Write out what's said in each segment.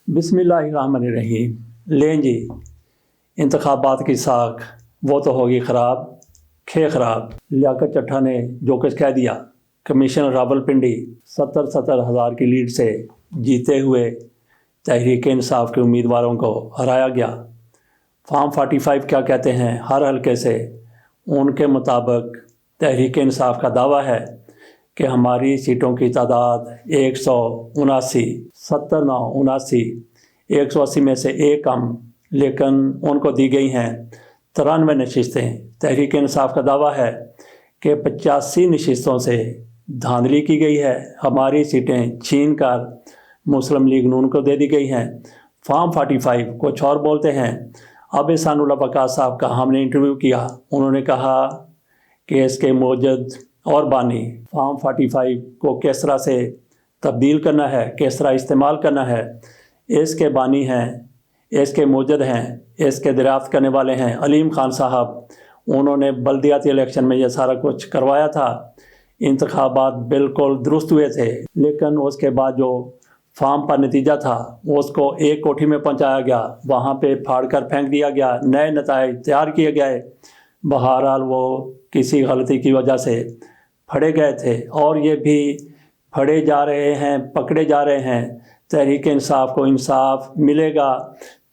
बिस्मिल्लाहिर्रहमानिर्रहीम। लें जी, इंतखाबात की साख वो तो होगी ख़राब, खे ख़राब। लियाकत चट्ठा ने जो कुछ कह दिया। कमिश्नर रावलपिंडी 70 हज़ार की लीड से जीते हुए तहरीक इंसाफ के उम्मीदवारों को हराया गया। फॉर्म 45 क्या कहते हैं हर हल्के से? उनके मुताबिक तहरीक इंसाफ का दावा है कि हमारी सीटों की तादाद 179, 70 ना 79, 180 में से एक कम, लेकिन उनको दी गई हैं 93 नशिस्तें। तहरीक इंसाफ का दावा है कि 85 नशिस्तों से धांधली की गई है, हमारी सीटें छीन कर मुस्लिम लीग नून को दे दी गई हैं। फॉर्म 45 कुछ और बोलते हैं। अब एहसानुल्ला वक़ास साहब का हमने इंटरव्यू किया, उन्होंने कहा कि इसके मौजूद और बानी फॉर्म 45 को किस तरह से तब्दील करना है, किस तरह इस्तेमाल करना है, इसके बानी हैं, इसके मौजूद हैं, इसके दरियाफ्त करने वाले हैं अलीम खान साहब। उन्होंने बल्दियाती इलेक्शन में यह सारा कुछ करवाया था, इंतखाबात बिल्कुल दुरुस्त हुए थे, लेकिन उसके बाद जो फार्म पर नतीजा था उसको एक कोठी में पहुंचाया गया, वहाँ पे फाड़ कर फेंक दिया गया, नए नताइज तैयार किए गए। बहरहाल वो किसी गलती की वजह से फड़े गए थे और ये भी फड़े जा रहे हैं, पकड़े जा रहे हैं। तहरीक इंसाफ को इंसाफ मिलेगा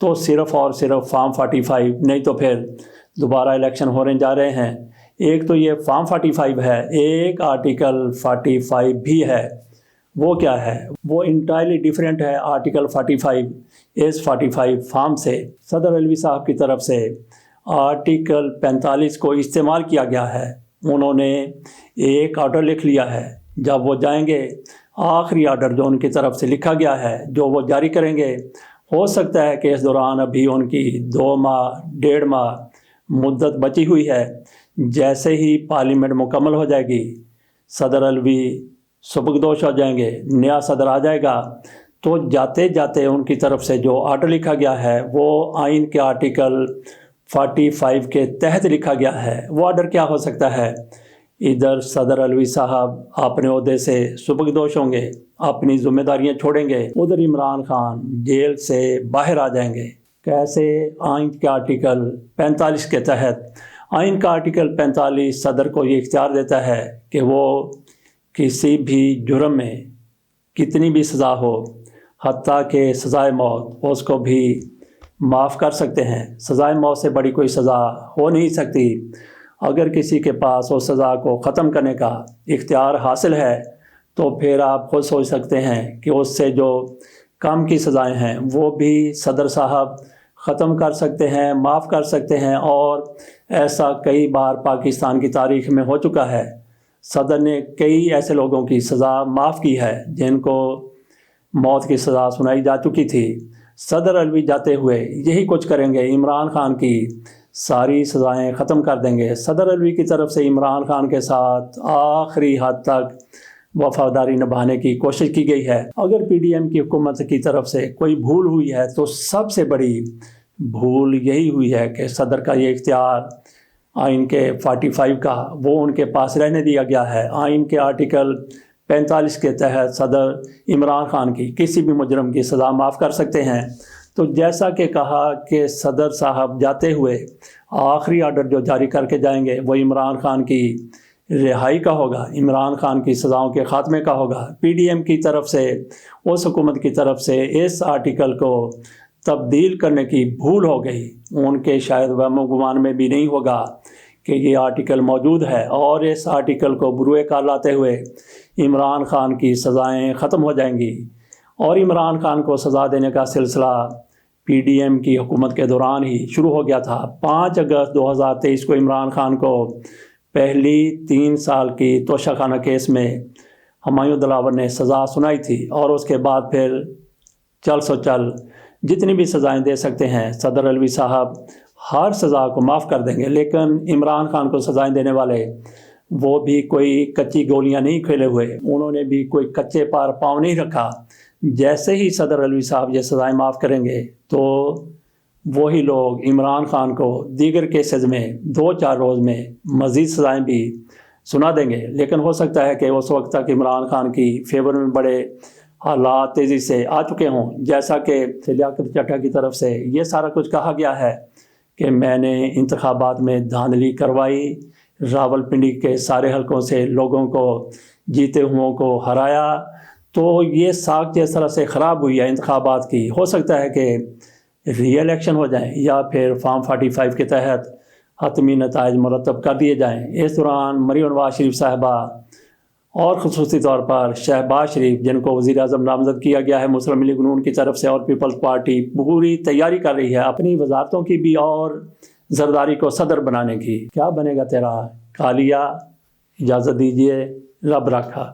तो सिर्फ़ और सिर्फ फॉर्म 45, नहीं तो फिर दोबारा इलेक्शन होने जा रहे हैं। एक तो ये फॉर्म 45 है, एक आर्टिकल 45 भी है। वो क्या है? वो इंटायरली डिफरेंट है आर्टिकल 45 इस 45 फॉर्म से। सदर अलवी साहब की तरफ से आर्टिकल 45 को इस्तेमाल किया गया है। उन्होंने एक ऑर्डर लिख लिया है, जब वो जाएंगे आखिरी ऑर्डर जो उनकी तरफ से लिखा गया है जो वो जारी करेंगे, हो सकता है कि इस दौरान अभी उनकी 2 माह 1.5 माह मुद्दत बची हुई है। जैसे ही पार्लियामेंट मुकम्मल हो जाएगी, सदर अलवी सुबकदोश हो जाएंगे, नया सदर आ जाएगा, तो जाते जाते उनकी तरफ से जो ऑर्डर लिखा गया है वो आइन के आर्टिकल 45 के तहत लिखा गया है। वो ऑर्डर क्या हो सकता है? इधर सदर अलवी साहब अपने ओहदे से सुबकदोश होंगे, अपनी जिम्मेदारियां छोड़ेंगे, उधर इमरान खान जेल से बाहर आ जाएंगे। कैसे? आइन के आर्टिकल 45 के तहत। आइन का आर्टिकल 45 सदर को ये इख्तियार देता है कि वो किसी भी जुर्म में कितनी भी सज़ा हो, हत्ता के सज़ाए मौत, उसको भी माफ़ कर सकते हैं। सज़ाए मौत से बड़ी कोई सज़ा हो नहीं सकती। अगर किसी के पास उस सज़ा को ख़त्म करने का इख्तियार हासिल है तो फिर आप खुद सोच सकते हैं कि उससे जो कम की सज़ाएं हैं वो भी सदर साहब ख़त्म कर सकते हैं, माफ़ कर सकते हैं। और ऐसा कई बार पाकिस्तान की तारीख़ में हो चुका है। सदर ने कई ऐसे लोगों की सज़ा माफ़ की है जिनको मौत की सज़ा सुनाई जा चुकी थी। सदर अलवी जाते हुए यही कुछ करेंगे, इमरान खान की सारी सज़ाएं ख़त्म कर देंगे। सदर अलवी की तरफ से इमरान खान के साथ आखिरी हद तक वफादारी निभाने की कोशिश की गई है। अगर PDM की हुकूमत की तरफ से कोई भूल हुई है तो सबसे बड़ी भूल यही हुई है कि सदर का ये इख्तियार आइन के 45 का वो उनके पास रहने दिया गया है। आइन के आर्टिकल 45 के तहत सदर इमरान खान की किसी भी मुजरम की सज़ा माफ़ कर सकते हैं। तो जैसा कि कहा कि सदर साहब जाते हुए आखिरी ऑर्डर जो जारी करके जाएंगे वो इमरान खान की रिहाई का होगा, इमरान खान की सज़ाओं के ख़ात्मे का होगा। PDM की तरफ से, उस हुकूमत की तरफ से इस आर्टिकल को तब्दील करने की भूल हो गई। उनके शायद वहम गुमान में भी नहीं होगा कि ये आर्टिकल मौजूद है और इस आर्टिकल को बुरुए कार लाते हुए इमरान खान की सज़ाएं ख़त्म हो जाएंगी। और इमरान खान को सज़ा देने का सिलसिला PDM की हुकूमत के दौरान ही शुरू हो गया था। 5 अगस्त 2023 को इमरान खान को पहली 3 साल की तोशाखाना केस में हुमायूं दिलावर ने सज़ा सुनाई थी और उसके बाद फिर चल सो चल जितनी भी सज़ाएं दे सकते हैं सदर अलवी साहब हर सज़ा को माफ़ कर देंगे। लेकिन इमरान खान को सज़ाएं देने वाले वो भी कोई कच्ची गोलियां नहीं खेले हुए, उन्होंने भी कोई कच्चे पार पाँव नहीं रखा। जैसे ही सदर अलवी साहब ये सज़ाएं माफ़ करेंगे तो वही लोग इमरान खान को दीगर केसेस में 2-4 रोज़ में मज़ीद सज़ाएं भी सुना देंगे। लेकिन हो सकता है कि उस वक्त तक इमरान खान की फेवर में बड़े حالات تیزی سے آ چکے ہوں، جیسا کہ لیاقت چٹھا کی طرف سے یہ سارا کچھ کہا گیا ہے کہ میں نے انتخابات میں دھاندلی کروائی، راولپنڈی کے سارے حلقوں سے لوگوں کو جیتے ہوں کو ہرایا، تو یہ ساکھ جس طرح سے خراب ہوئی ہے انتخابات کی، ہو سکتا ہے کہ ری الیکشن ہو جائیں یا پھر فارم 45 کے تحت حتمی نتائج مرتب کر دیے جائیں۔ اس دوران مریم نواز شریف صاحبہ اور خصوصی طور پر شہباز شریف، جن کو وزیر اعظم نامزد کیا گیا ہے مسلم لیگ نون کی طرف سے، اور پیپلز پارٹی پوری تیاری کر رہی ہے اپنی وزارتوں کی بھی اور زرداری کو صدر بنانے کی۔ کیا بنے گا تیرا کالیا؟ اجازت دیجیے، رب رکھا۔